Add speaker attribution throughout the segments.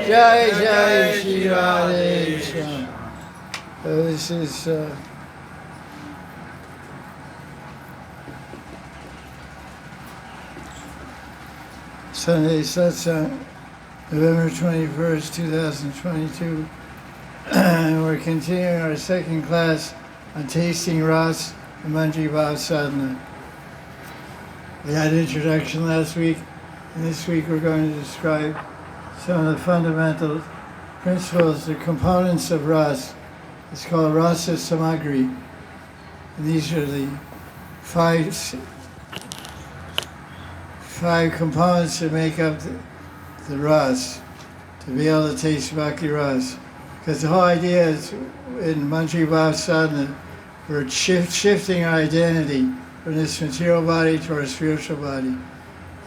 Speaker 1: Jai Jai Sri Radhe. This is Sunday Satsang, November 21st, 2022. And we're continuing our second class on tasting Ras and Manjari Bhav Sadhana. We had an introduction last week, and this week we're going to describe some of the fundamental principles, the components of Ras. It's called Rasa Samagri. And these are the five components that make up the Ras, to be able to taste Bhakti Ras. Because the whole idea is, in Manjari Bhav Sadhana, we're shifting our identity from this material body to our spiritual body.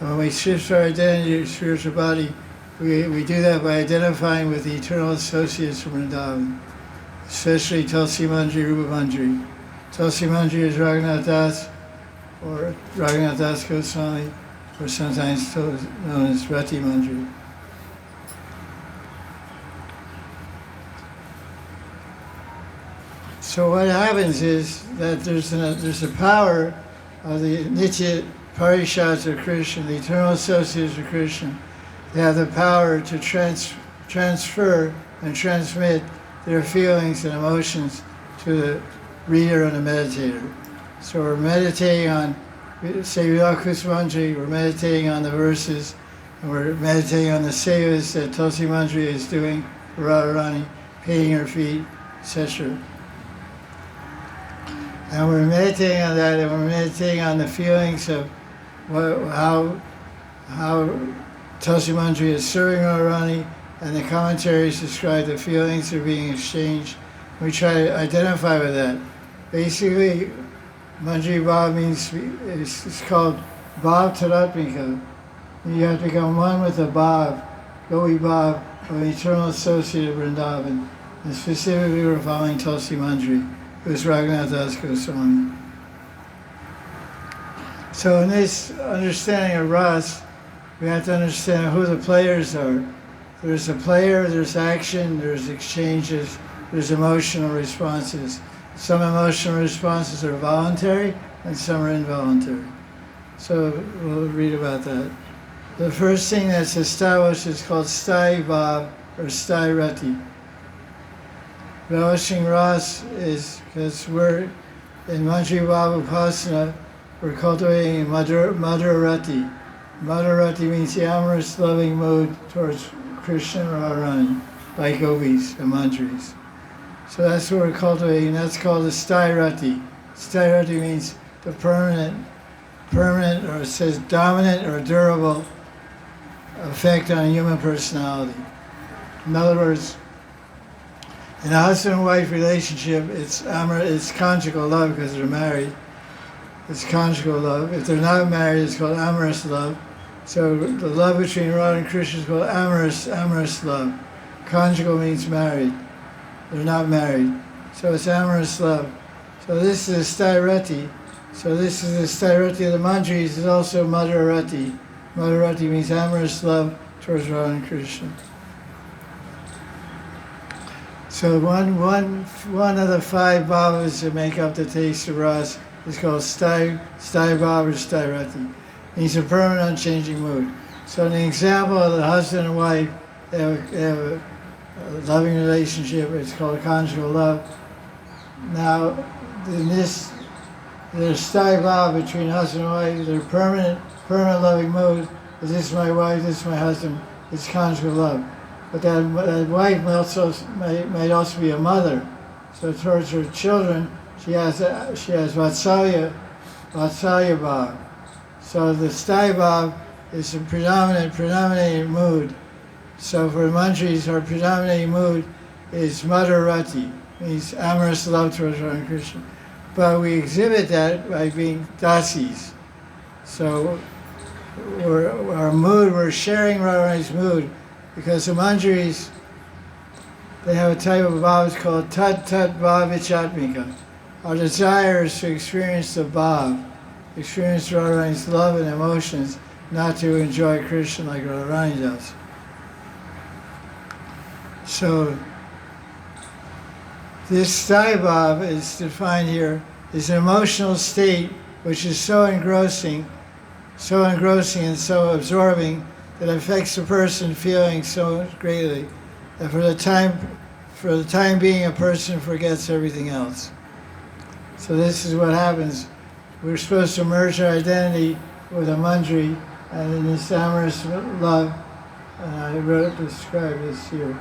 Speaker 1: And when we shift our identity to our spiritual body, we do that by identifying with the eternal associates from Vrindavan, especially Tulsi Manjari, Rupa Manjari. Tulsi Manjari is Raghunath Das, or Raghunath Das Goswami, or sometimes known as Rati Manjari. So what happens is that there's a power of the Nitya Parishads of Krishna, the eternal associates of Krishna. They have the power to transfer and transmit their feelings and emotions to the reader and the meditator. So we're meditating on, say, Tulsi Manjari, we're meditating on the verses, and we're meditating on the sevas that Tulsi Manjari is doing for Radharani, painting her feet, etc. And we're meditating on that, and we're meditating on the feelings of how Tulsi Manjari is serving Radharani, and the commentaries describe the feelings that are being exchanged. We try to identify with that. Basically, Manjari Bhav means, it's called Bhav Taratmika. You have to become one with the Bhav, Gopi Bhav, of the eternal associate of Vrindavan. And specifically, we're following Tulsi Manjari, who's Raghunath Das Goswami. So in this understanding of Ras, we have to understand who the players are. There's a player, there's action, there's exchanges, there's emotional responses. Some emotional responses are voluntary and some are involuntary. So we'll read about that. The first thing that's established is called Sthayi Bhav or Sthayi Rati. Relishing Ras is because we're in Manjari Bhav Upasana, we're cultivating Madhur Rati. Madhur Rati means the amorous, loving mood towards Krishna and Radharani, like gopis and manjaris. So that's what we're cultivating. That's called the Sthayi Rati. Sthayi Rati means the permanent, or it says dominant or durable effect on a human personality. In other words, in a husband and wife relationship, it's conjugal love because they're married. It's conjugal love. If they're not married, it's called amorous love. So the love between Radha and Krishna is called amorous love. Conjugal means married. They're not married. So it's amorous love. So this is the Sthayi Rati. So this is the Sthayi Rati of the Manjaris. It's also Madhur Rati. Madhur Rati means amorous love towards Radha and Krishna. So one of the five bhavas that make up the taste of Ras is called Sthayi Bhav or Sthayi Rati. Means a permanent, unchanging mood. So in the example of the husband and wife, they have a loving relationship. It's called conjugal love. Now, in this, there's Sthayi Bhav between husband and wife. They're permanent loving mood. This is my wife, this is my husband. It's conjugal love. But that wife might also be a mother. So towards her children, she has Vatsalya Bhav. So the Sthayi Bhav is a predominating mood. So for Manjaris, our predominating mood is Madhur Rati, means amorous love towards Radha Krishna. But we exhibit that by being dasis. So we're sharing Radharani's mood, because the Manjaris, they have a type of bhav called Tat Bhavichatmika. Our desire is to experience the bhav, experience Radharani's love and emotions, not to enjoy Krishna like Radharani does. So this Sthayi Bhav is defined here is an emotional state which is so engrossing and so absorbing that it affects the person feeling so greatly that for the time being a person forgets everything else. So this is what happens. We're supposed to merge our identity with a Manjari and in this amorous love, and I describe this here.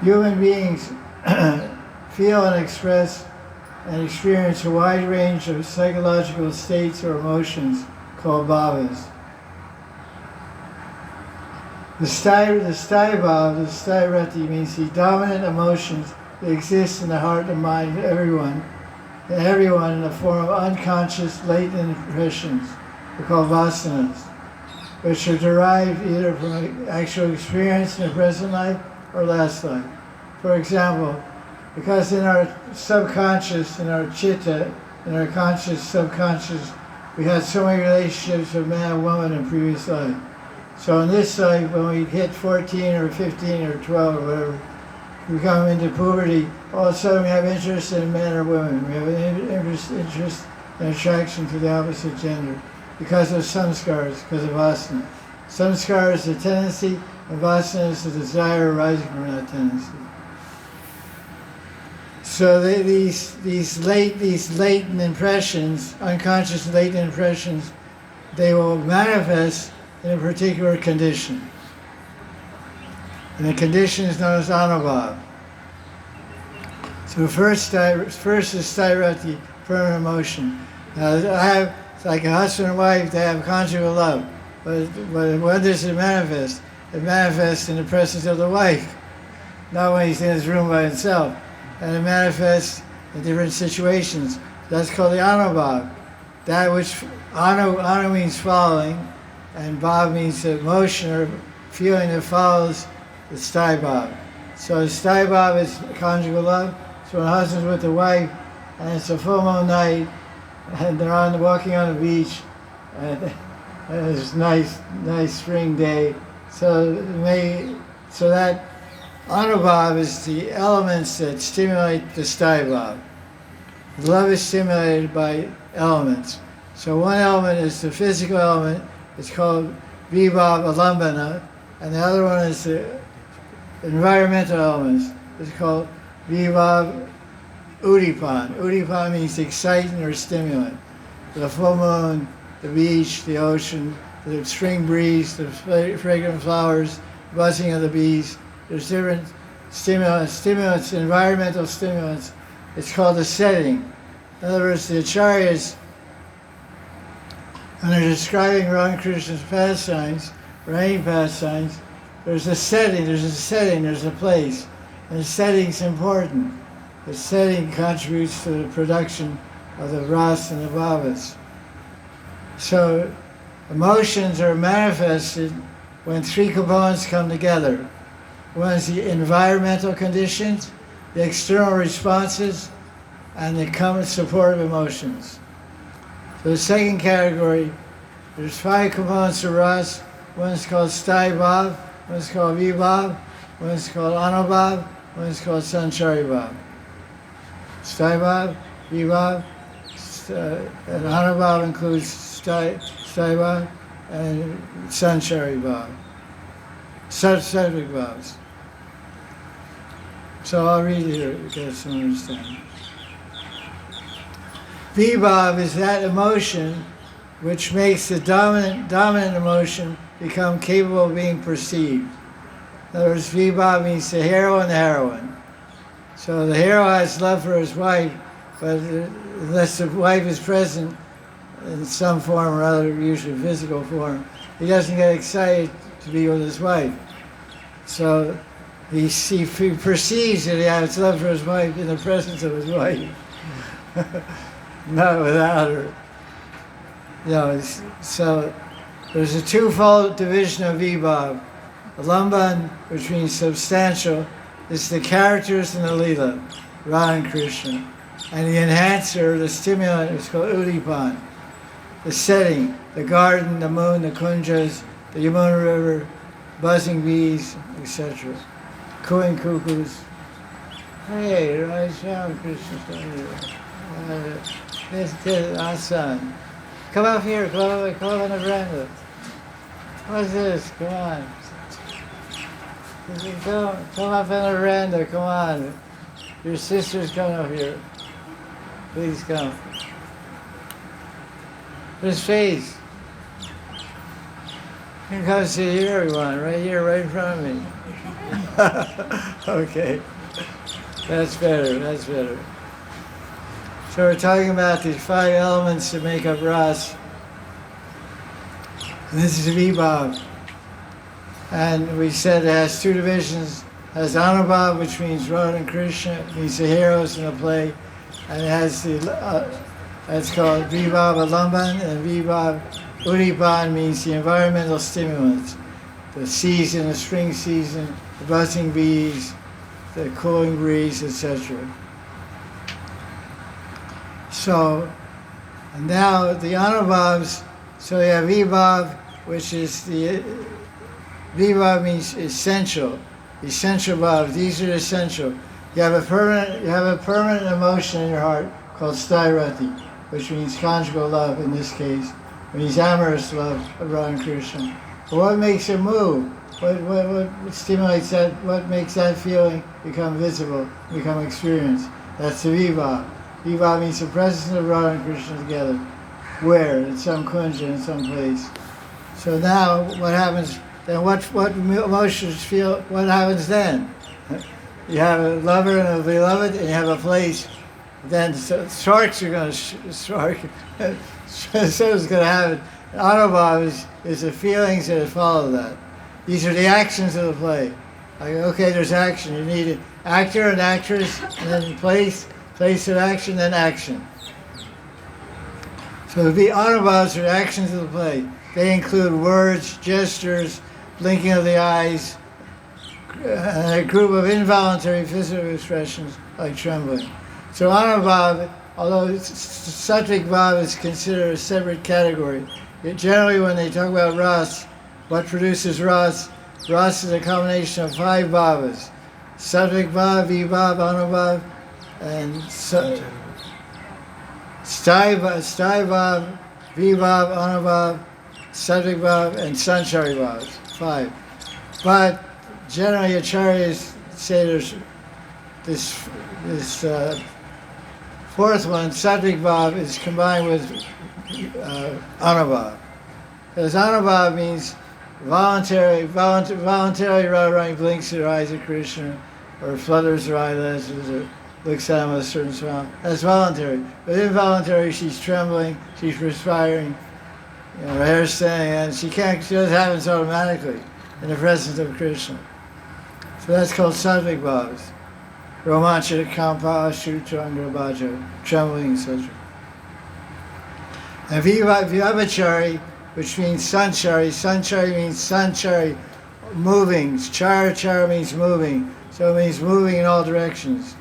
Speaker 1: Human beings feel and express and experience a wide range of psychological states or emotions called bhavas. The Sthayi Bhav, the Sthayi Rati, means the dominant emotions that exist in the heart and mind of everyone in the form of unconscious latent impressions, they're called vasanas, which are derived either from actual experience in the present life or last life. For example, because in our subconscious, in our chitta, in our conscious, subconscious, we had so many relationships with man and woman in previous life. So in this life, when we hit 14 or 15 or 12 or whatever, we come into puberty, all of a sudden we have interest in men or women. We have an interest and attraction to the opposite gender because of samskaras, because of vasana. Samskara is the tendency, and vasana is the desire arising from that tendency. So these latent impressions, unconscious latent impressions, they will manifest in a particular condition. And the condition is known as anubhav. So first is Sthayi Rati, permanent emotion. Now it's like a husband and wife, they have conjugal love. But when does it manifest? It manifests in the presence of the wife, not when he's in his room by himself. And it manifests in different situations. That's called the anubhav. That which anu means following, and bhav means the emotion or feeling that follows the Sthayi Bhav. So the Sthayi Bhav is conjugal love. So when a husband's with the wife, and it's a full moon night, and they're walking on the beach, and it's a nice spring day. So that anubhav is the elements that stimulate the Sthayi Bhav. Love is stimulated by elements. So one element is the physical element. It's called vibhav alambana, and the other one is the environmental elements. It's called vibhav udipan. Udipan means excitant or stimulant. The full moon, the beach, the ocean, the spring breeze, the fragrant flowers, buzzing of the bees. There's different stimulants, environmental stimulants. It's called a setting. In other words, the acharyas, when they're describing Ramakrishna's pastimes, or any pastimes, there's a setting, there's a place. And the setting's important. The setting contributes to the production of the ras and the bhavas. So emotions are manifested when three components come together. One is the environmental conditions, the external responses, and the common supportive emotions. So the second category, there's 5 components of ras. One is called Sthayi Bhav, one is called vibhav, one is called anubhav, one is called Manjari Bhav. Sthayi Bhav, vibhav, and anubhav includes Sthayi Bhav and Manjari Bhav. Sattvic bhavs. So I'll read it here to get some understanding. Vibhav is that emotion which makes the dominant emotion become capable of being perceived. In other words, vibhav means the hero and the heroine. So the hero has love for his wife, but unless the wife is present in some form or other, usually physical form, he doesn't get excited to be with his wife. So he perceives that he has love for his wife in the presence of his wife, not without her. So there's a twofold division of vibhav. Alamban, which means substantial, is the characters in the Leela, Radha and Krishna. And the enhancer, the stimulant, is called udipan. The setting, the garden, the moon, the kunjas, the Yamuna River, buzzing bees, etc. cooing cuckoos. Hey, Ram Krishna, this Asan. Come up here, come up on the veranda. What's this? Come on. Come up on the veranda, come on. Your sister's coming up here. Please come. His face. You can come see here, everyone, right here, right in front of me. Okay. That's better, that's better. So we're talking about these 5 elements that make up Ras. And this is Vibhav. And we said it has 2 divisions. It has Anubhav, which means Radha and Krishna, it means the heroes in the play. And it has it's called Vibhav Alamban, and Vibhav Udipan means the environmental stimulants. The season, the spring season, the buzzing bees, the cooling breeze, etc. So, and now the Anubhavs, so you have Vibhav, which is Vibhav means essential bhav. These are essential. You have a permanent emotion in your heart called Sthayi Rati, which means conjugal love in this case. It means amorous love of Radha and Krishna. But what makes it move? What stimulates that? What makes that feeling become visible, become experienced? That's the Vibhav. Vibhav means the presence of Radha and Krishna together. Where? In some kunja, in some place. So now, what happens? Then what emotions feel? What happens then? You have a lover and a beloved, and you have a place. Then sharks are going to shark. So it's going to happen. Anubhav is the feelings that follow that. These are the actions of the play. Like, okay, there's action. You need an actor and actress, and then place of action, then action. So the Anubhavs are the actions of the play. They include words, gestures, blinking of the eyes, and a group of involuntary physical expressions like trembling. So Anubhav, although Sattvic Bhav is considered a separate category, generally when they talk about Ras, what produces Ras? Ras is a combination of 5 bhavas. Sattvic Bhav, Vibhav, Anubhav, and Sthayi Bhav, Vibhav, Anubhav, Sattvic Bhav, and Manjari Bhav, 5. But generally acharyas say there's this 4th one, Sattvic Bhav, is combined with Anubhav. Because Anubhav means voluntarily Radharani blinks her eyes at Krishna, or flutters her eyelids, or looks at him with a certain smile. That's voluntary. But involuntary, she's trembling, she's perspiring, her hair's standing, and she doesn't happen automatically in the presence of Krishna. So that's called Sattvic Bhavs. Romancha, Kampa, Shutranga, Bhaja, trembling, etc. And Vyabhachari, which means Sanchari means Sanchari, moving. Chara means moving. So it means moving in all directions.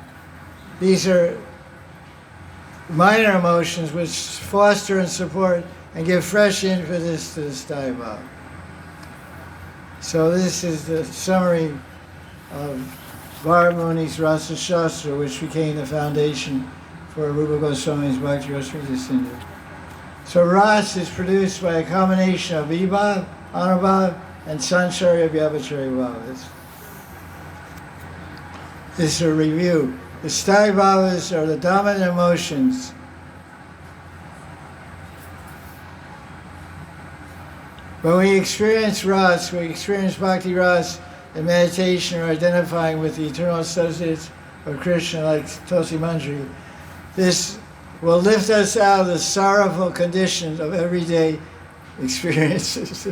Speaker 1: These are minor emotions which foster and support and give fresh impetus to the Sthayi Bhav. So this is the summary of Bharat Muni's Rasa Shastra, which became the foundation for Rupa Goswami's Bhakti Ras Sindhu. So Ras is produced by a combination of Vibhav, Anubhav, and Sanchari Vyabhachari Bhavas. This is a review. The Sthayi Bhavas are the dominant emotions. When we experience Ras, we experience Bhakti Ras in meditation or identifying with the eternal associates of Krishna like Tulsi Manjari. This will lift us out of the sorrowful conditions of everyday experiences.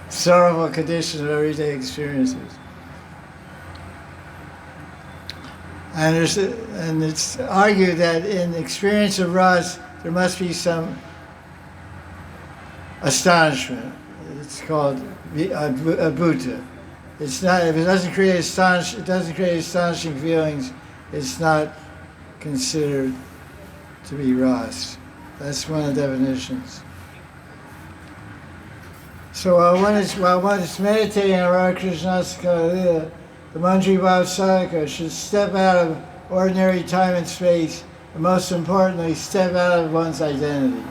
Speaker 1: Sorrowful conditions of everyday experiences. And it's argued that in the experience of Ras, there must be some astonishment. It's called adbhuta. It's not, if it doesn't create astonishing feelings, it's not considered to be Ras. That's one of the definitions. So while one is meditating on Radha Krishna's Kalila, the Manjari Bhav Sadhana should step out of ordinary time and space, and most importantly, step out of one's identity.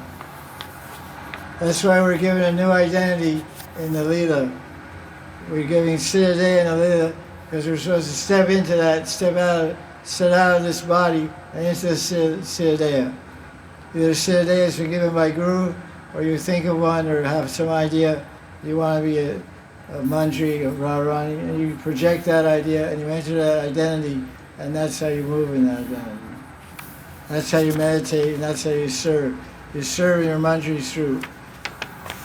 Speaker 1: That's why we're given a new identity in the Leela. We're giving Siddhadeha in the Leela because we're supposed to step into that, step out of this body and into the Siddhadeha. Either Siddhadeha has been given by Guru, or you think of one or have some idea you want to be a Manjari, a Radharani, and you project that idea and you enter that identity, and that's how you move in that identity. That's how you meditate, and that's how you serve. You serve your Manjari through.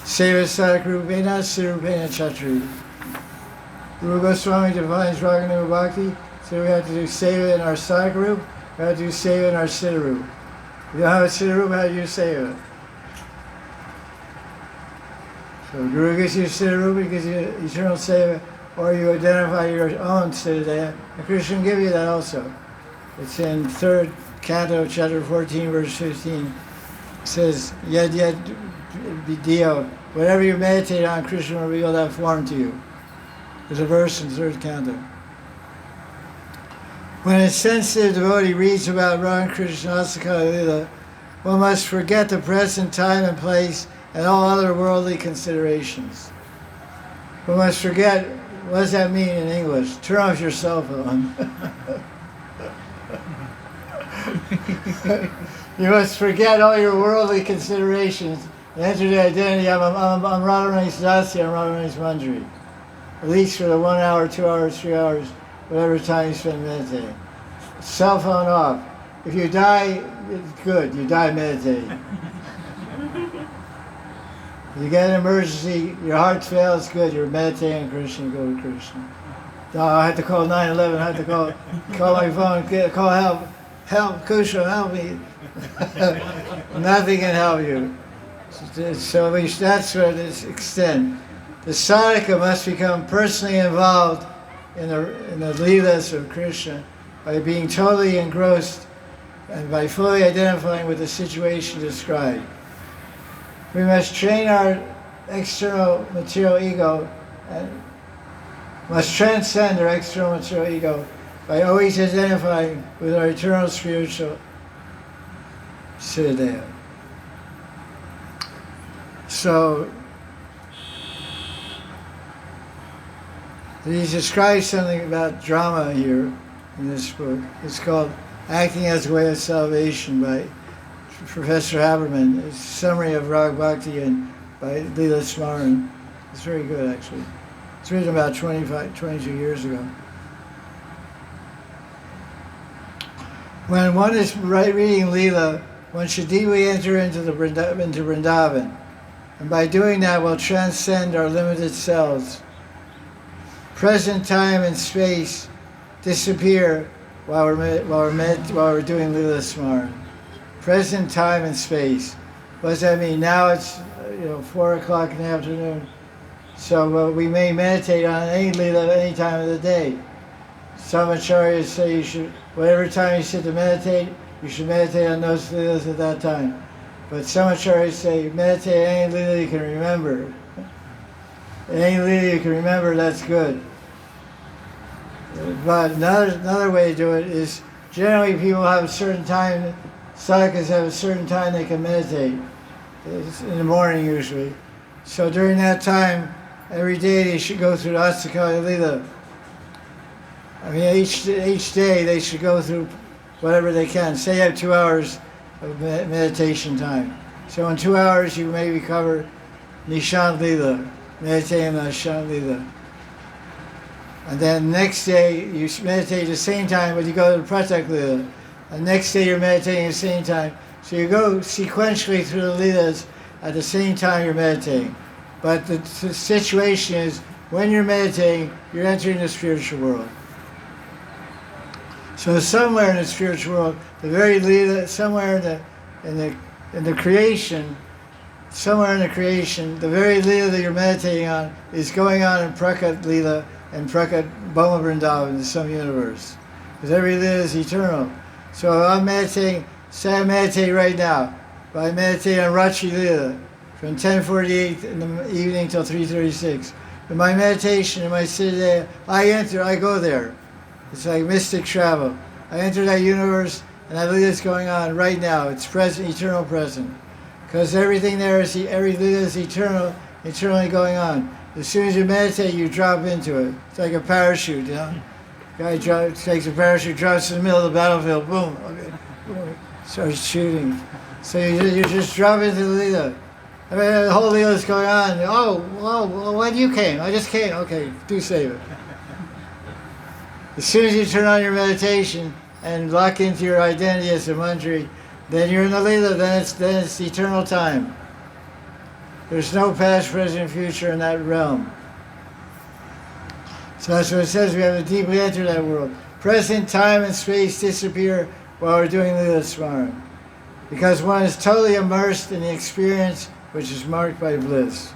Speaker 1: Seva Sakrupena Sirupena Chatri. Guru Goswami defines Raganuga Bhakti, so we have to do Seva in our Sadhguru, we have to do Seva in our Siddharup. If you don't have a Siddharup, how do you Seva? So Guru gives you Siddharup, he gives you eternal Seva, or you identify your own Siddhadeha, and Krishna will give you that also. It's in 3rd Canto, chapter 14, verse 15. It says, Yad Yad Vidya, whatever you meditate on, Krishna will reveal that form to you. There's a verse in 3rd Canto. When a sensitive devotee reads about Radha Krishna Asakala Lila, one must forget the present time and place and all other worldly considerations. We must forget, what does that mean in English? Turn off your cell phone. You must forget all your worldly considerations and enter the identity. I'm Radharani's Dasi, I'm Radharani's Manjari. At least for the 1 hour, 2 hours, 3 hours, whatever time you spend meditating. Cell phone off. If you die, it's good. You die meditating. If you get an emergency, your heart fails, good. You're meditating on Krishna, go to Krishna. No, I had to call 911. I had to call my phone, call help. Help, Krishna, help me. Nothing can help you. So at least that's where this extends. The sadhaka must become personally involved in the Leelas of Krishna by being totally engrossed and by fully identifying with the situation described. We must train our external material ego and must transcend our external material ego by always identifying with our eternal spiritual Siddhadeha. So, he describes something about drama here in this book. It's called Acting as a Way of Salvation by Professor Haberman. It's a summary of Rag Bhakti and by Leela Smaran. It's very good, actually. It's written about 22 years ago. When one is reading Leela, one should deeply enter into Vrindavan. And by doing that, we'll transcend our limited selves. Present time and space disappear while we're doing Leela Smaran. Present time and space. What does that mean? Now it's 4 o'clock in the afternoon. So we may meditate on any Leela at any time of the day. Some acharyas say you should, whatever time you sit to meditate, you should meditate on those Leelas at that time. But some acharyas say meditate on any Leela you can remember. Any Leela you can remember, that's good. But another way to do it is, generally people have a certain time, sadhakas have a certain time they can meditate. It's in the morning usually. So during that time, every day they should go through the Astakaya Leela. I mean, each day they should go through whatever they can. Say you have 2 hours of meditation time. So in 2 hours you maybe cover Nishant Leela, meditating on Nishant Leela. And then next day you meditate the same time, but you go to the Pratak Leela. And next day you're meditating at the same time. So you go sequentially through the Leelas at the same time you're meditating. But the situation is, when you're meditating, you're entering the spiritual world. So somewhere in the spiritual world, the very Leela, somewhere in the creation, the very Leela that you're meditating on is going on in Prakat Leela and Prakat Bhoma Vrindavan in some universe. Because every Leela is eternal. So I'm meditating, say I meditate right now, but I meditate on Rachi Leela from 10:48 in the evening till 3:36. In my meditation, in my Siddhaya, I go there. It's like mystic travel. I enter that universe, and I Leela is going on right now. It's present, eternal present. Because everything there is, every Leela is eternal, eternally going on. As soon as you meditate, you drop into it. It's like a parachute, you know? Guy takes a parachute, drops in the middle of the battlefield, boom, okay, starts shooting. So you just drop into the Leela. I mean, the whole Leela is going on. Oh, when you came? I just came. Okay, do save it. As soon as you turn on your meditation and lock into your identity as a Manjari, then you're in the Leela, then it's eternal time. There's no past, present, future in that realm. So that's what it says, we have to deeply enter that world. Present time and space disappear while we're doing Leela Smaran. Because one is totally immersed in the experience which is marked by bliss.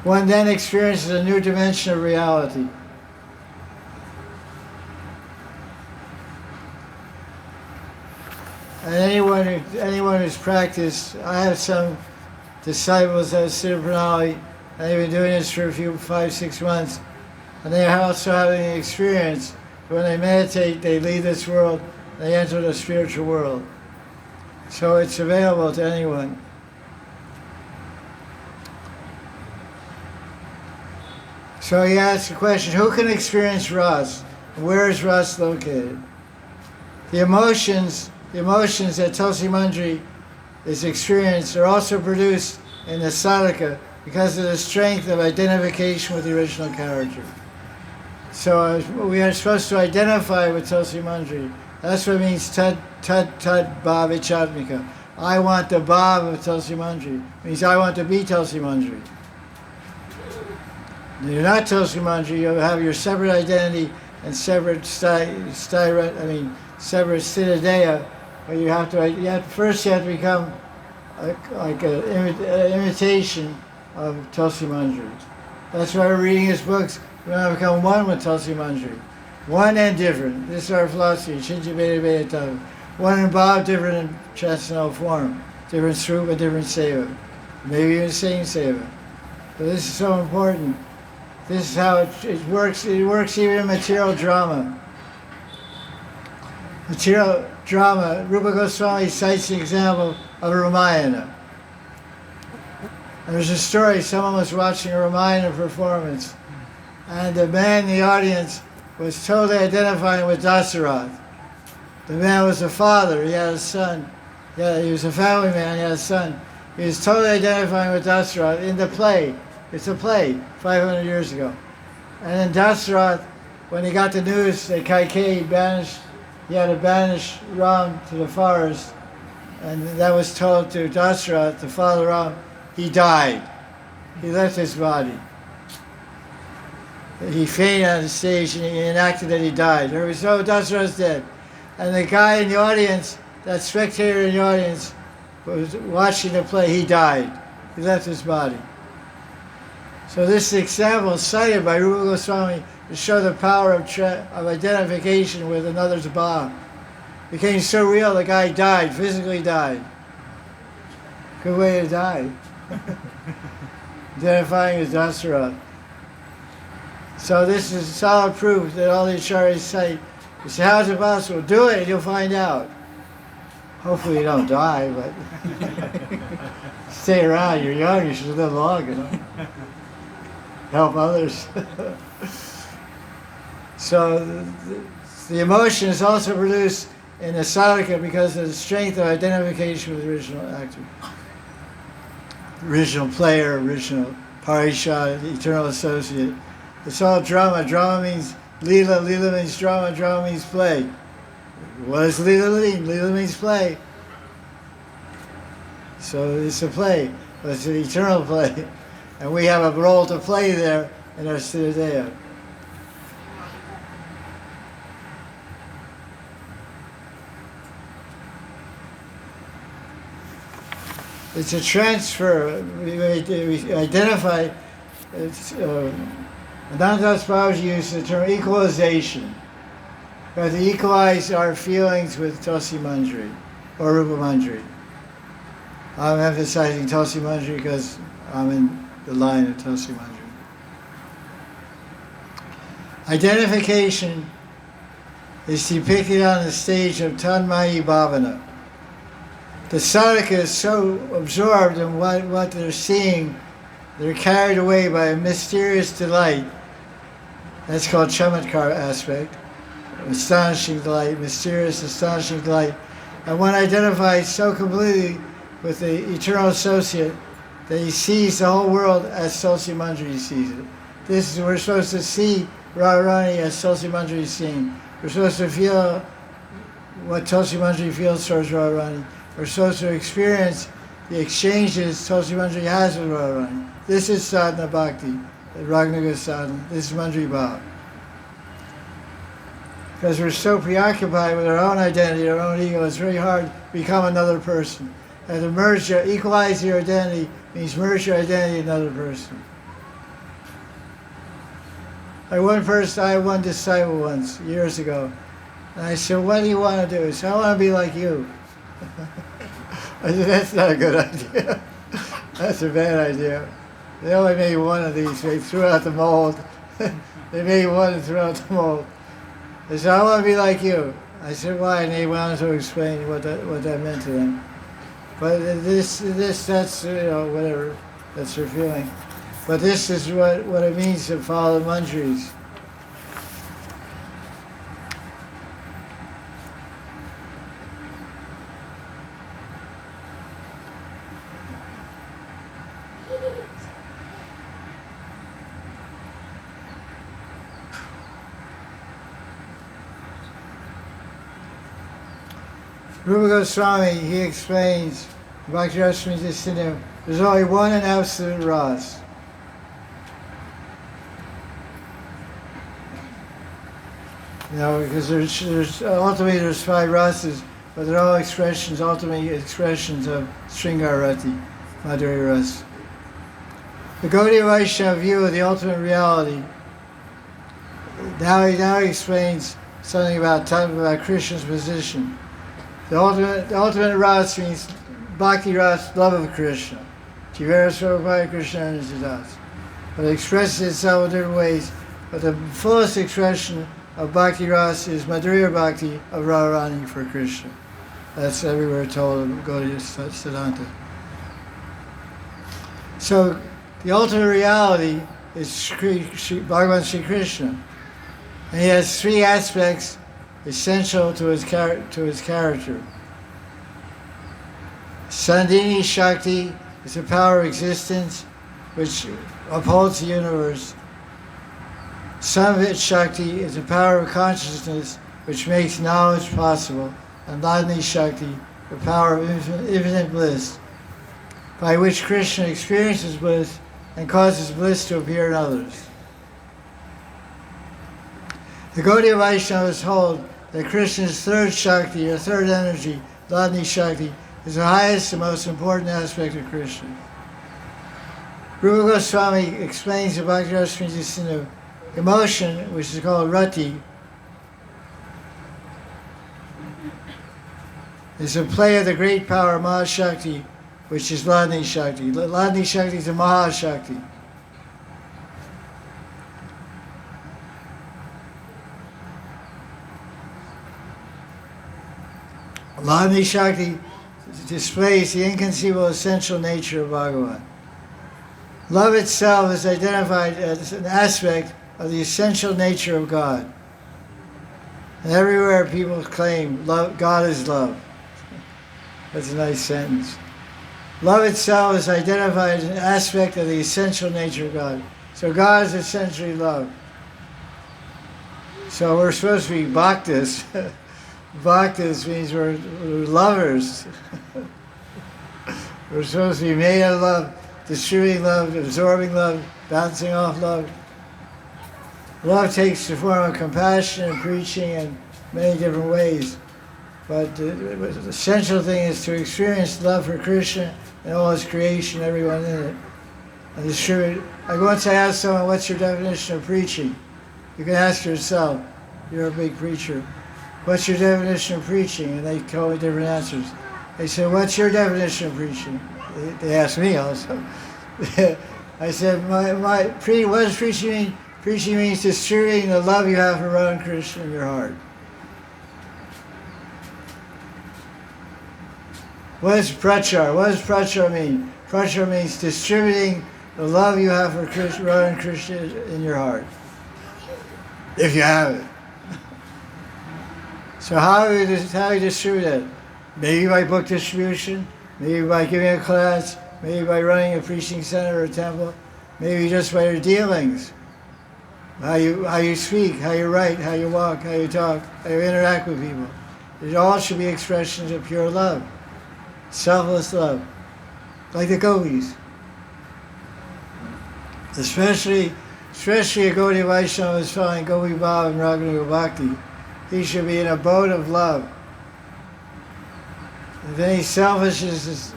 Speaker 1: One then experiences a new dimension of reality. And anyone who's practiced, I have some disciples at Siddha Pranali, and they've been doing this for 5-6 months, and they're also having an experience. When they meditate, they leave this world, they enter the spiritual world. So it's available to anyone. So he asks the question, who can experience Ras? Where is Ras located? The emotions that Tulsi Manjari is experienced are also produced in the sadhaka because of the strength of identification with the original character. So we are supposed to identify with Tulsi Manjari. That's what it means tad bhavichatmika. I want the bhav of Tulsi Manjari. It means I want to be Tulsi Manjari. You're not Tulsi Manjari, you have your separate identity and separate separate Siddhaya, but you have to first become like an imitation of Tulsi Manjari. That's why we're reading his books. We want to become one with Tulsi Manjari. One and different. This is our philosophy. Shinja Veda Veda Tav. One in bhav, different in transcendental form. Different srupa, different seva. Maybe even the same seva. But this is so important. This is how it works. It works even in material drama. Material drama, Rupa Goswami cites the example of a Ramayana. And there's a story, someone was watching a Ramayana performance, and the man in the audience was totally identifying with Dasarath. The man was a father, he had a son. Yeah, he was a family man, he had a son. He was totally identifying with Dasarath in the play. It's a play, 500 years ago. And then Dasarath, when he got the news that Kaikeyi he had to banish Ram to the forest, and that was told to Dasarath, the father Ram, he died. He left his body. He fainted on the stage and he enacted that he died. There was no Dasarath's dead. And the guy in the audience, that spectator in the audience, was watching the play, he died. He left his body. So this example is cited by Rupa Goswami to show the power of identification with another's bhav. It became so real, the guy died, physically died. Good way to die. Identifying as Dasarath. So this is solid proof that all the acharyas cite. You say, how is it possible? Do it and you'll find out. Hopefully you don't die, but stay around. You're young, you should live long, you know. Help others. So the emotion is also produced in the sadhaka because of the strength of identification with the original actor. Original player, original parisha, eternal associate. It's all drama. Drama means Leela. Leela means drama. Drama means play. What does Leela mean? Leela means play. So it's a play, but it's an eternal play. And we have a role to play there in our Siddhaya. It's a transfer. We identify. Anandas Babaji uses the term equalization. We have to equalize our feelings with Tulsi Manjari or Rupa Manjari. I'm emphasizing Tulsi Manjari because I'm in the line of Tulsi Manjari. Identification is depicted on the stage of Tanmayi Bhavana. The sadhaka is so absorbed in what they're seeing, they're carried away by a mysterious delight. That's called chamatkar aspect. Astonishing delight, mysterious, astonishing delight. And one identifies so completely with the eternal associate that he sees the whole world as Tulsi Manjari sees it. We're supposed to see Radharani as Tulsi Manjari is seeing. We're supposed to feel what Tulsi Manjari feels towards Radharani. We're supposed to experience the exchanges Tulsi Manjari has with Radharani. This is sadhana bhakti, Ragnaga sadhana. This is Manjari Bhav. Because we're so preoccupied with our own identity, our own ego, it's very hard to become another person. And to merge, equalize your identity means merge your identity in another person. Like one person, I had one disciple once, years ago, and I said, what do you want to do? He said, I want to be like you. I said, that's not a good idea. That's a bad idea. They only made one of these. They threw out the mold. They made one and threw out the mold. They said, I want to be like you. I said, why? And they went on to explain what that meant to them. But that's, whatever, that's their feeling. But this is what it means to follow the Manjaris. Rupa Goswami, he explains, Bhakti Ras, there's only one in absolute Ras. Because ultimately there's 5 rasas, but they're all expressions, ultimate expressions of Sringar Rati, Madhurya Ras. The Gaudiya Vaishnava view of the ultimate reality, now he explains something about Krishna's position. The ultimate Ras means Bhakti Ras, love of Krishna. Jivara Swarupaya Krishna Anijadas. But it expresses itself in different ways. But the fullest expression of Bhakti Ras is Madhurya Bhakti of Radharani for Krishna. That's everywhere told in Gaudiya Siddhanta. So the ultimate reality is Bhagavan Sri Krishna. And he has 3 aspects essential to his character. Sandhini Shakti is the power of existence which upholds the universe. Samvit Shakti is the power of consciousness which makes knowledge possible. And Ladni Shakti, the power of infinite bliss, by which Krishna experiences bliss and causes bliss to appear in others. The Gaudiya Vaishnavas hold that Krishna's 3rd Shakti, or 3rd energy, Ladni Shakti, is the highest and most important aspect of Krishna. Rupa Goswami explains the Bhakti Ras Sindhu emotion, which is called Rati, is a play of the great power of Mahashakti, which is Ladni Shakti. Ladni Shakti is a Mahashakti. Ladni Shakti displays the inconceivable essential nature of Bhagavan. Love itself is identified as an aspect of the essential nature of God. And everywhere people claim God is love. That's a nice sentence. Love itself is identified as an aspect of the essential nature of God. So God is essentially love. So we're supposed to be bhaktas. Bhaktas means we're lovers. We're supposed to be made of love, distributing love, absorbing love, bouncing off love. Love takes the form of compassion and preaching in many different ways. But the essential thing is to experience love for Krishna and all his creation, everyone in it. And distribute. Like once I asked someone, what's your definition of preaching? You can ask yourself, you're a big preacher. What's your definition of preaching? And they told me different answers. They said, what's your definition of preaching? They asked me also. I said, what does preaching mean? Preaching means distributing the love you have for Radha Krishna in your heart. What does prachar? What does prachar mean? Prachar means distributing the love you have for Radha Krishna in your heart. If you have it. So how do you distribute it? Maybe by book distribution, maybe by giving a class, maybe by running a preaching center or a temple, maybe just by your dealings. How you speak, how you write, how you walk, how you talk, how you interact with people. It all should be expressions of pure love. Selfless love. Like the gopis. Especially a Gaudiya Vaishnava is following Gopi Bhav and Raganuga Bhakti. He should be an abode of love. If any selfishness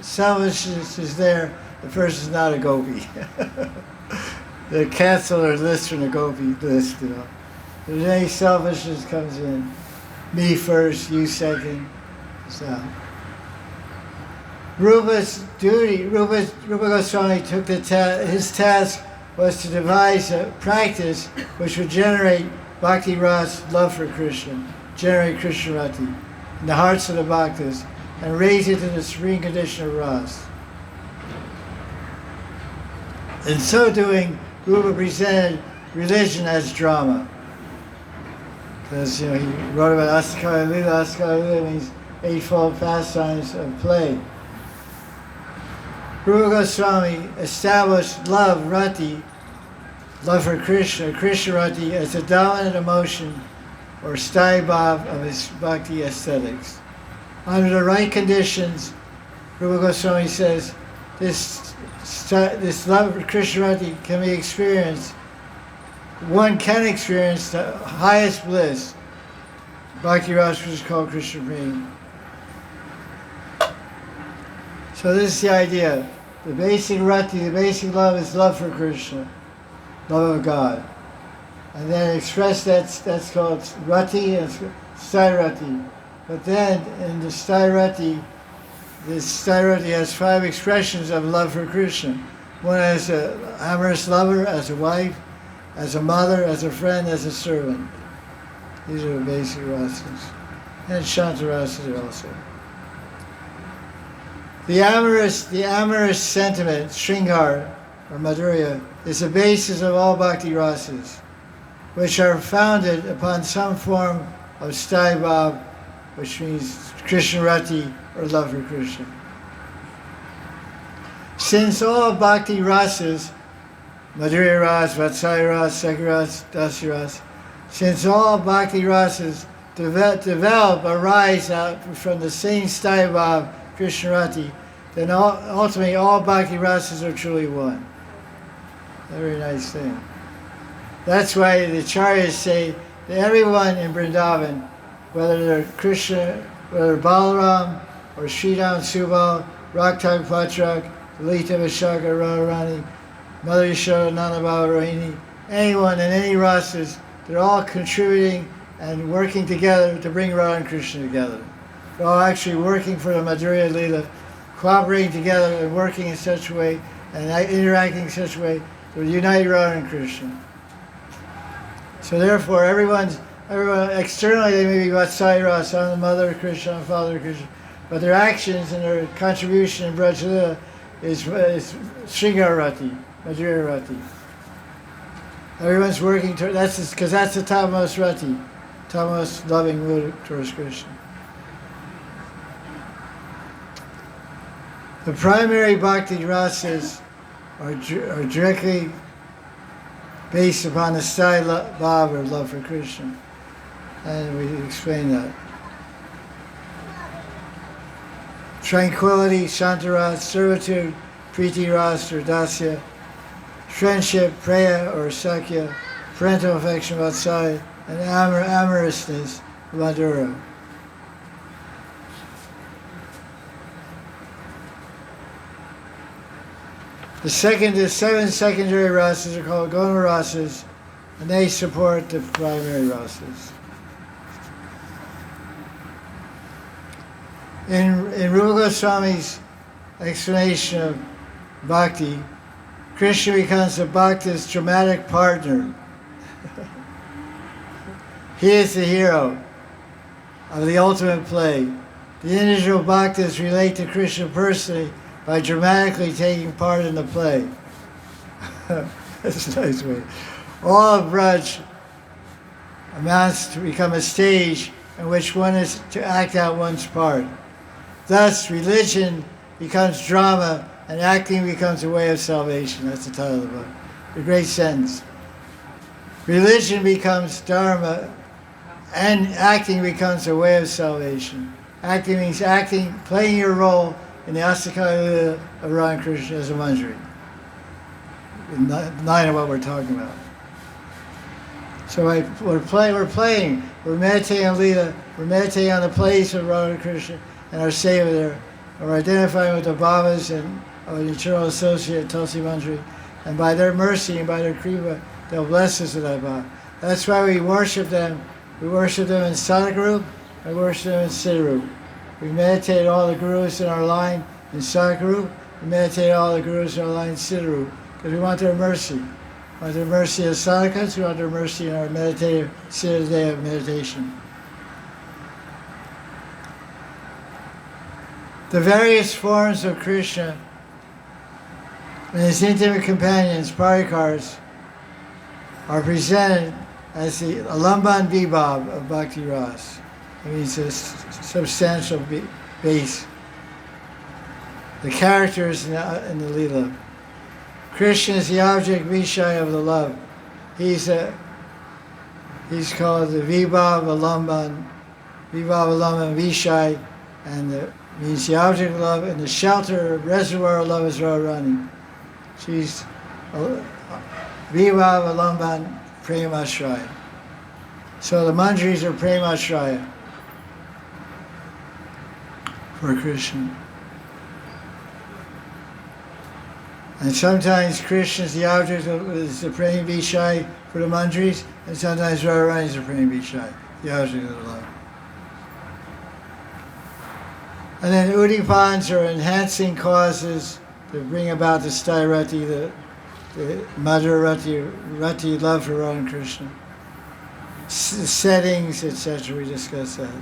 Speaker 1: is there, the person is not a gopi. They cancel their list from the gopi list, you know. If any selfishness comes in, me first, you second, so. Rupa's duty, Rupa Goswami took his task was to devise a practice which would generate Bhakti Ras, love for Krishna, generate Krishna Rati in the hearts of the bhaktas, and raise it to the supreme condition of Ras. In so doing, Rupa presented religion as drama. Because he wrote about Astakara Lila. Astakara Lila means eightfold pastimes of play. Rupa Goswami established love, Rati, love for Krishna, Krishna Rati, as the dominant emotion or Sthayi Bhav of his bhakti aesthetics. Under the right conditions, Rupa Goswami says, this love for Krishna Rati can be experienced. One can experience the highest bliss. Bhakti Ras, which is called Krishna Prema. So this is the idea. The basic Rati, the basic love is love for Krishna, love of God. And then express that's called Rati and Sthayi Rati. But then in the Sthayi Rati, this Sthayi Rati has 5 expressions of love for Krishna. One as an amorous lover, as a wife, as a mother, as a friend, as a servant. These are the basic rasas. And Shanta rasas also. The amorous sentiment, Shringar, or Madhurya, is the basis of all bhakti rasas, which are founded upon some form of Sthayi Bhav, which means Krishna Rati, or love for Krishna. Since all bhakti rasas, Madhurya Ras, Vatsalya Ras, Sakya Ras, Dasi Ras, since all bhakti rasas develop, arise out from the same Sthayi Bhav, Krishna Rati, then ultimately all bhakti rasas are truly one. A very nice thing. That's why the Acharyas say that everyone in Vrindavan, whether they're Krishna, whether Balaram, or Sridham, Subal, Raktag, Patrak, Lalita, Vishaka, Radharani, Mother Yashoda, Nandabhava, Rohini, anyone in any rasas, they're all contributing and working together to bring Radha and Krishna together. They're all actually working for the Madhurya Lila, cooperating together and working in such a way and interacting in such a way to unite Radha and Krishna. So therefore, everyone externally they may be Vatsalya Ras, I'm the mother of Krishna, I'm the father of Krishna, but their actions and their contribution in Braj Lila is Shringar Rati, Madhurya Rati. Everyone's working toward because that's the topmost Rati, topmost loving mood towards Krishna. The primary bhakti rasas are directly based upon the Sthayi Bhav, or love for Krishna. And we explain that. Tranquility, Shantaras, servitude, Priti Ras or Dasya, friendship, Preya or Sakya, parental affection, Vatsalya, and amorousness, Madhura. The 7 secondary rasas are called Gona rasas, and they support the primary rasas. In Rupa Goswami's explanation of bhakti, Krishna becomes the bhakta's dramatic partner He is the hero of the ultimate play. The individual bhaktas relate to Krishna personally by dramatically taking part in the play. That's a nice way. All of Braj amounts to become a stage in which one is to act out one's part. Thus, religion becomes drama and acting becomes a way of salvation. That's the title of the book. A great sentence. Religion becomes dharma and acting becomes a way of salvation. Acting means acting, playing your role in the Astakaya of Radha Krishna as a Manjari. In line of what we're talking about. So we're playing, we're meditating on Leela, we're meditating on the plays of Radha Krishna and our Seva there. We're identifying with the Babas and our eternal associate Tulsi Manjari. And by their mercy and by their kripa, they'll bless us with that Bhava. That's why we worship them. We worship them in Sadhguru, we worship them in Siddharup. We meditate all the gurus in our line in Sadhguru, we meditate all the gurus in our line in Siddharup. Because we want their mercy. We want their mercy as sadhakas, we want their mercy in our meditative Siddha day of meditation. The various forms of Krishna and his intimate companions, parikars, are presented as the Alamban Vibhav of Bhakti Ras. It means a substantial base. The characters in the Leela. Krishna is the object Vishaya of the love. He's called the Vibhav Alamban Vishaya, and means the object of love, and the shelter, reservoir of love is Radharani. She's Vibhav Alamban Premashraya. So the Manjaris are Premashraya for Krishna. And sometimes Krishna is the object of the Prem Vishai for the Manjaris, and sometimes Radharani is the Prem Vishai, the object of the love. And then Udipans are enhancing causes to bring about the Sthayi Rati, the Madhura Rati love for Radha Krishna. Settings, etc. We discussed that.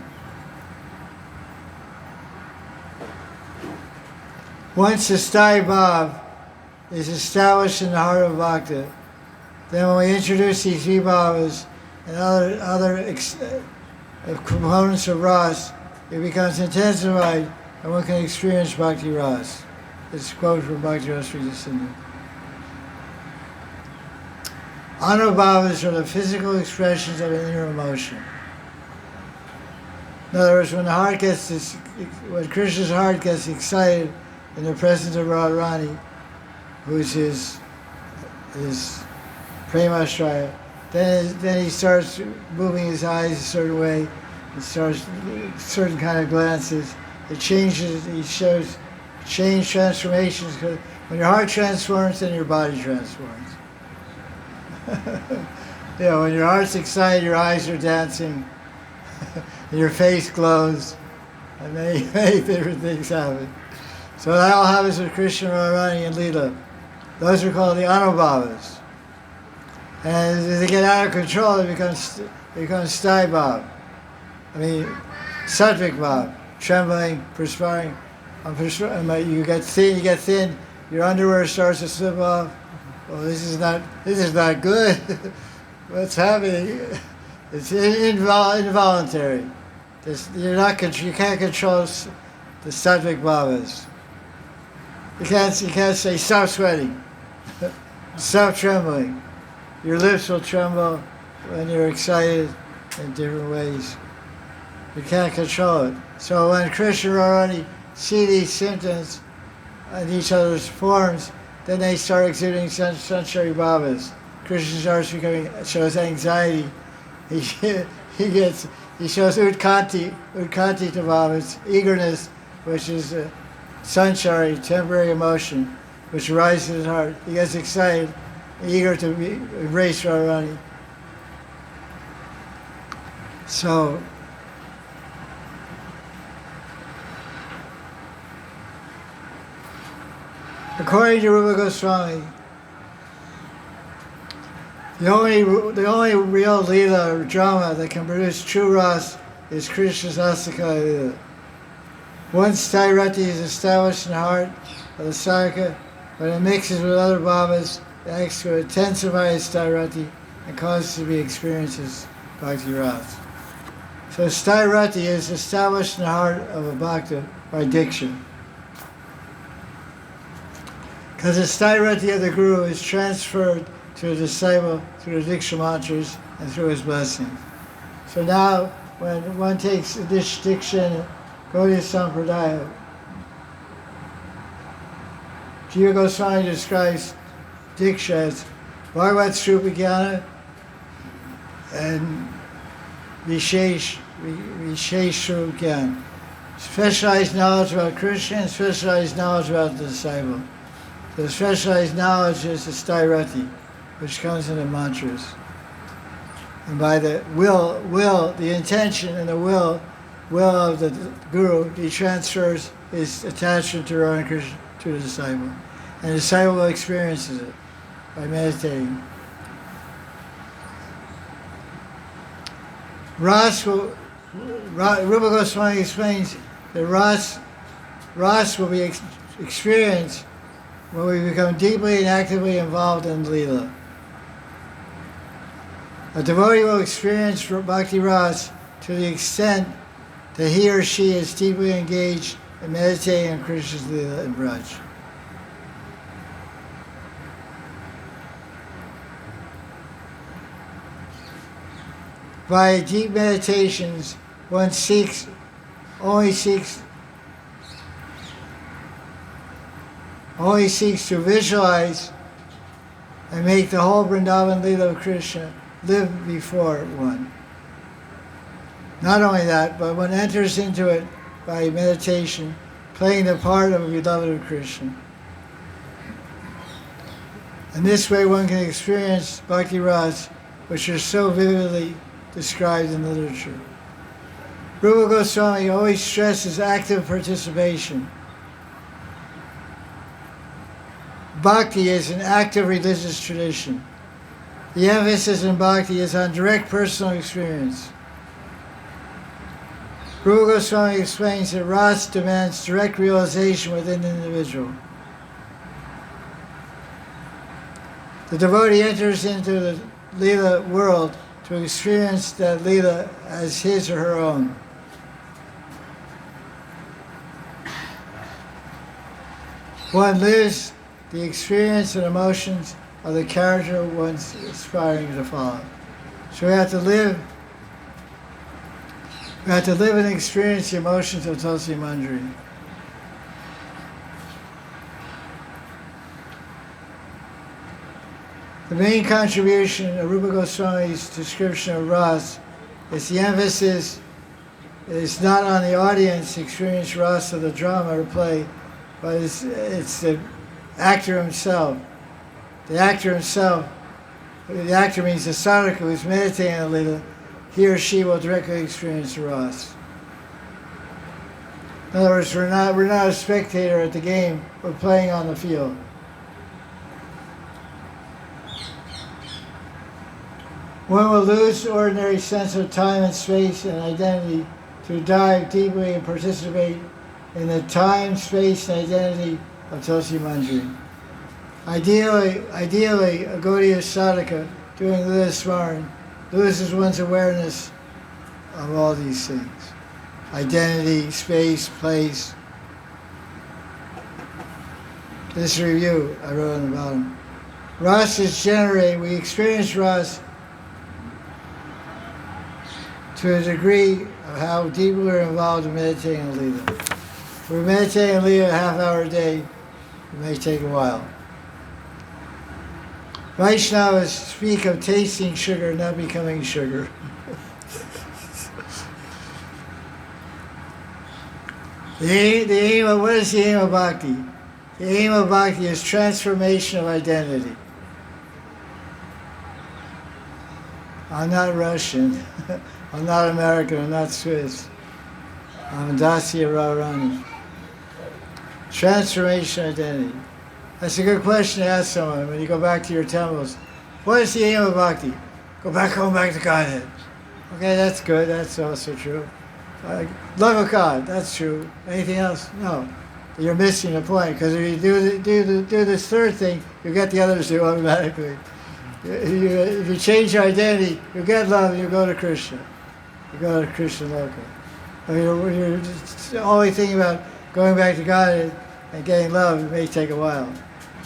Speaker 1: Once the Sthayi Bhav is established in the heart of Bhakta, then when we introduce these Vibhavas and other components of Ras, it becomes intensified and one can experience Bhakti Ras. This quote from Bhakti Ras Sindhu. Anubhavas are the physical expressions of an inner emotion. In other words, when Krishna's heart gets excited in the presence of Radharani, who's his Premashraya, then he starts moving his eyes a certain way, he starts certain kind of glances. It changes, he shows transformations. When your heart transforms, then your body transforms. When your heart's excited, your eyes are dancing, and your face glows, and many different things happen. So that all happens with Krishna, Radharani, and Leela. Those are called the Anubhavas. And as they get out of control, it becomes Sthayi Bhav. Sattvic Bhav, trembling, perspiring. You get thin, your underwear starts to slip off. Well, this is not good. What's happening? It's involuntary. You can't control the Sattvic Bhavas. You can't say, stop sweating, stop trembling. Your lips will tremble when you're excited in different ways. You can't control it. So when Krishna and Radharani see these symptoms and each other's forms, then they start exuding Sanchari Bhavas. Krishna shows anxiety. He shows Utkanti to Bhavas, eagerness, which is Sanchari, temporary emotion, which arises in his heart. He gets excited, eager to embrace Radharani. So, according to Rupa Goswami, The only real Leela or drama that can produce true Ras is Krishna's Astakaya Leela. Once Sthayi Rati is established in the heart of the sadhaka, when it mixes with other bhavas, it acts to intensify its Sthayi Rati and causes to be experienced as Bhakti Ras. So Sthayi Rati is established in the heart of a bhakta by diksha. Because the Sthayi Rati of the Guru is transferred to a disciple through the diksha mantras and through his blessings. So now, when one takes this diksha, Gaudiya Sampradaya, Jiva Goswami describes diksha as Bhagavat Srupa Jnana and Vishesh Srupa Jnana. Specialized knowledge about Krishna and specialized knowledge about the disciple. So the specialized knowledge is the Sthayi Rati, which comes in the mantras. And by the will, the intention and the will of the Guru, he transfers his attachment to Radha Krishna to the disciple. And the disciple experiences it by meditating. Rupa Goswami explains that Ras will be experienced when we become deeply and actively involved in Leela. A devotee will experience Bhakti Ras to the extent that he or she is deeply engaged in meditating on Krishna's Leela and Braj. By deep meditations, one only seeks to visualize and make the whole Vrindavan Leela of Krishna live before one. Not only that, but one enters into it by meditation, playing the part of a beloved of Krishna. In this way one can experience Bhakti Ras, which are so vividly described in literature. Rupa Goswami always stresses active participation. Bhakti is an active religious tradition. The emphasis in Bhakti is on direct personal experience. Rupa Goswami explains that Ras demands direct realization within the individual. The devotee enters into the Leela world to experience that Leela as his or her own. One lives the experience and emotions of the character one's aspiring to follow. So we have to live and experience the emotions of Tulsi Manjari. The main contribution of Rupa Goswami's description of Ras is the emphasis is not on the audience experience Ras of the drama or play, but it's the actor himself. The actor means the sadhaka who is meditating on Leela, he or she will directly experience the Ras. In other words, we're not a spectator at the game, we're playing on the field. One will lose the ordinary sense of time and space and identity to dive deeply and participate in the time, space, and identity of Tulsi Manjari. Ideally, a Gaudiya sadhaka doing Leela Smaran loses one's awareness of all these things. Identity, space, place. This review I wrote on the bottom. Ras is generated, we experience Ras to a degree of how deeply we're involved in meditating on Leela. If we're meditating on Leela a half hour a day, it may take a while. Vaishnavas speak of tasting sugar, not becoming sugar. What is the aim of Bhakti? The aim of Bhakti is transformation of identity. I'm not Russian. I'm not American. I'm not Swiss. I'm Dacia Rarani. Transformation identity. That's a good question to ask someone when you go back to your temples. What is the aim of bhakti? Go back home, back to Godhead. Okay, that's good. That's also true. Love of God, that's true. Anything else? No. You're missing the point, because if you do this third thing, you get the others two automatically. If you change your identity, you get love, you go to Krishna. You go to Krishna local. You're just only thinking about going back to God and getting love. It may take a while.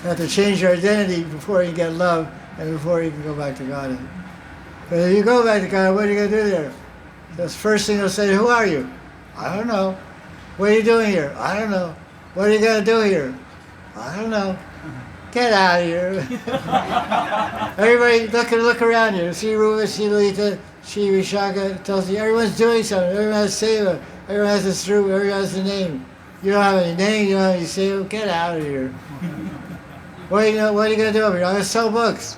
Speaker 1: You have to change your identity before you get love and before you can go back to God. But if you go back to God, what are you going to do there? The first thing they'll say, who are you? I don't know. What are you doing here? I don't know. What are you going to do here? I don't know. Get out of here. Everybody look around you. See Rupa, see Lita, see Vishaka, Tulsi. Everyone's doing something. Everyone has seva. Everyone has a srupa. Everyone has a name. You don't have any name. You don't have any seva. Get out of here. What are you going to do over here? I'm going to sell books.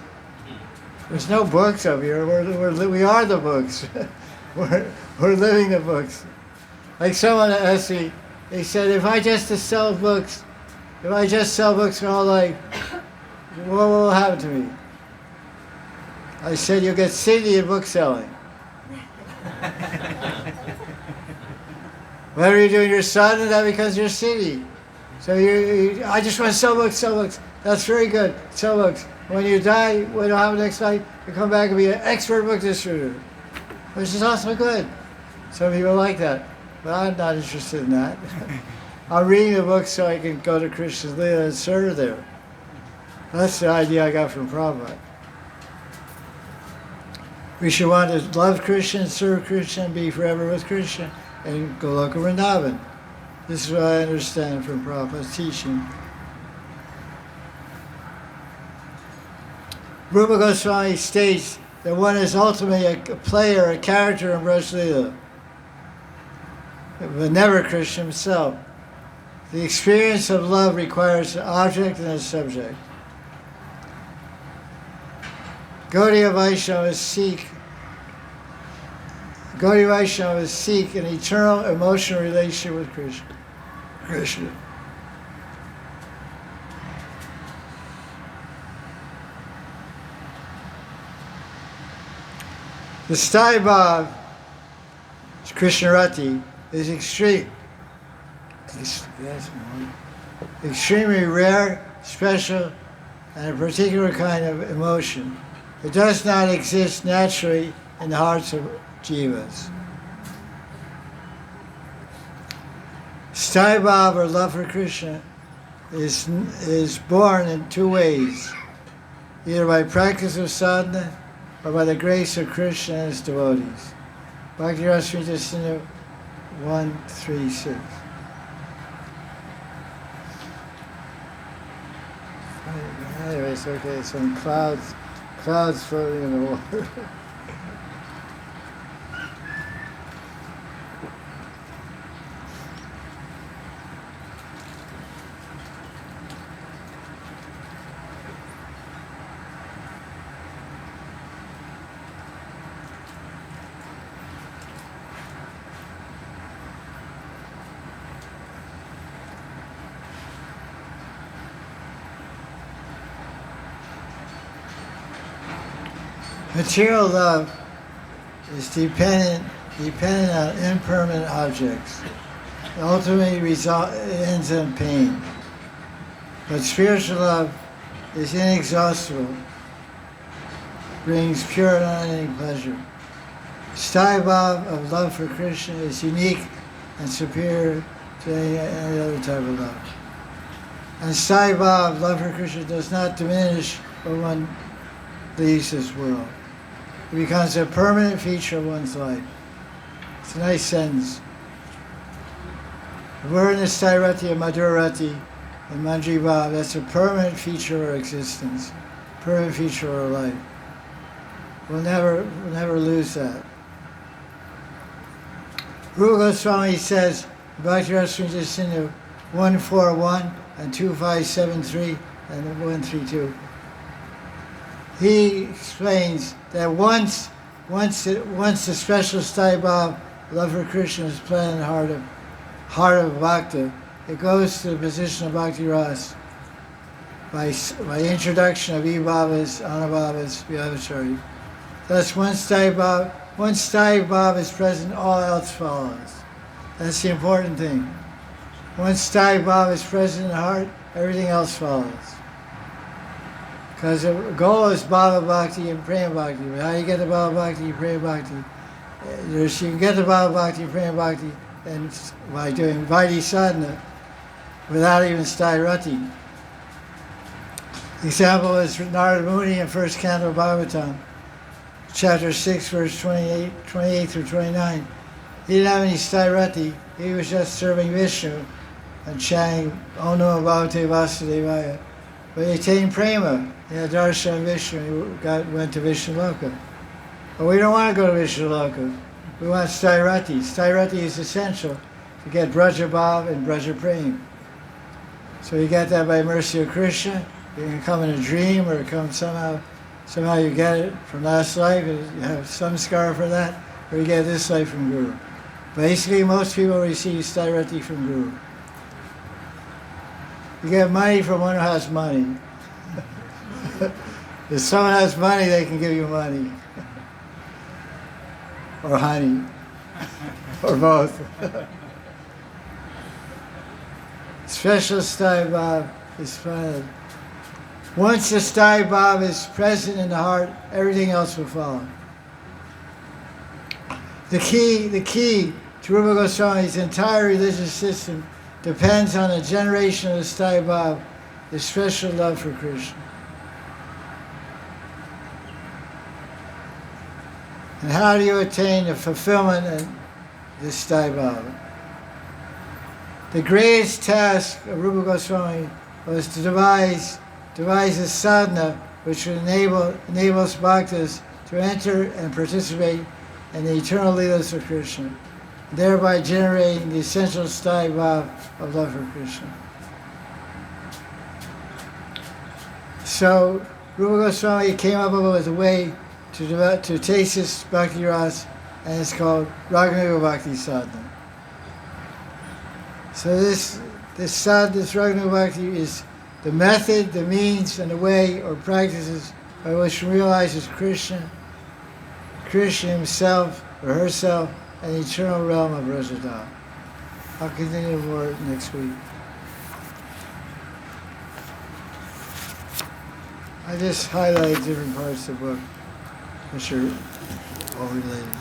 Speaker 1: There's no books over here. We are the books. We're living the books. Like someone asked me, they said, if I just sell books for all life, what will happen to me? I said, you'll get city in book selling. Whatever you do in your sadhana, that becomes your city. So I just want to sell books. That's very good. Sell books. When you die, what will happen next life? You come back and be an expert book distributor, which is also good. Some people like that, but I'm not interested in that. I'm reading the book so I can go to Krishna's Leela and serve there. That's the idea I got from Prabhupada. We should want to love Krishna, serve Krishna, and be forever with Krishna, and Goloka Vrindavan. This is what I understand from Prabhupada's teaching. Rupa Goswami states that one is ultimately a player, a character in Braj Leela, but never Krishna himself. The experience of love requires an object and a subject. Gaudiya Vaishnavas seek an eternal emotional relationship with Krishna. The Sthayi Bhav, Krishna Rati, is extremely rare, special, and a particular kind of emotion. It does not exist naturally in the hearts of jivas. Sthayi Bhav, or love for Krishna, is born in two ways, either by practice of sadhana or by the grace of Krishna and his devotees. Bhakti Ras 136. Anyways, okay, some clouds floating in the water. Material love is dependent on impermanent objects. It ultimately ends in pain. But spiritual love is inexhaustible, brings pure and unending pleasure. Sthayi Bhav of love for Krishna is unique and superior to any other type of love. And Sthayi Bhav of love for Krishna does not diminish when one leaves this world. It becomes a permanent feature of one's life. It's a nice sentence. We're in the Sthayi Rati and Madhura Rati and Manjari Bhav. That's a permanent feature of our existence, permanent feature of our life. We'll never lose that. Rupa Goswami says, Bhakti Ras 141 and 2573 and 132. He explains that once the special Sthayi Bhav, love for Krishna, is planted in the heart of Bhakta, it goes to the position of Bhakti Ras. by introduction of e-bhavas, anubhavas, vyavachari. Thus, once Sthayi Bhav is present, all else follows. That's the important thing. Once Sthayi Bhav is present in the heart, everything else follows. Because the goal is Bhava Bhakti and Prema Bhakti. But how you get the Bhava Bhakti and Prema Bhakti? You can get the Bhava Bhakti and Prema Bhakti and by doing Vaidhi Sadhana without even Sthayi Rati. The example is Narada Muni in first canto of Bhagavatam, chapter 6, verse 28 through 29. He didn't have any Sthayi Rati. He was just serving Vishnu and chanting Om Namo Bhagavate Vasudevaya. But he attained Prema. He had darshan Vishnu. He went to Vishnu Loka. But we don't want to go to Vishnu Loka. We want Sthayi Rati. Sthayi Rati is essential to get Braja Bhav and Braja Prem. So you get that by mercy of Krishna. You can come in a dream or come somehow you get it from last life. You have some scar for that, or you get this life from Guru. Basically, most people receive Sthayi Rati from Guru. You get money from one who has money. If someone has money, they can give you money. Or honey. Or both. Special Sthayi Bhav is found. Once the Sthayi Bhav is present in the heart, everything else will follow. The key to Rupa Goswami's entire religious system depends on the generation of the Sthayi Bhav, the special love for Krishna. And how do you attain the fulfillment of this Sthayi Bhav? The greatest task of Rupa Goswami was to devise a sadhana which would enables bhaktas to enter and participate in the eternal leelas of Krishna, thereby generating the essential Sthayi Bhav of love for Krishna. So Rupa Goswami came up with a way to taste this Bhakti Ras, and it's called Raganuga Bhakti Sadhana. So this Raganuga Bhakti is the method, the means, and the way or practices by which one realizes Krishna himself or herself, and the eternal realm of Rajadha. I'll continue more next week. I just highlight different parts of the book which are all related.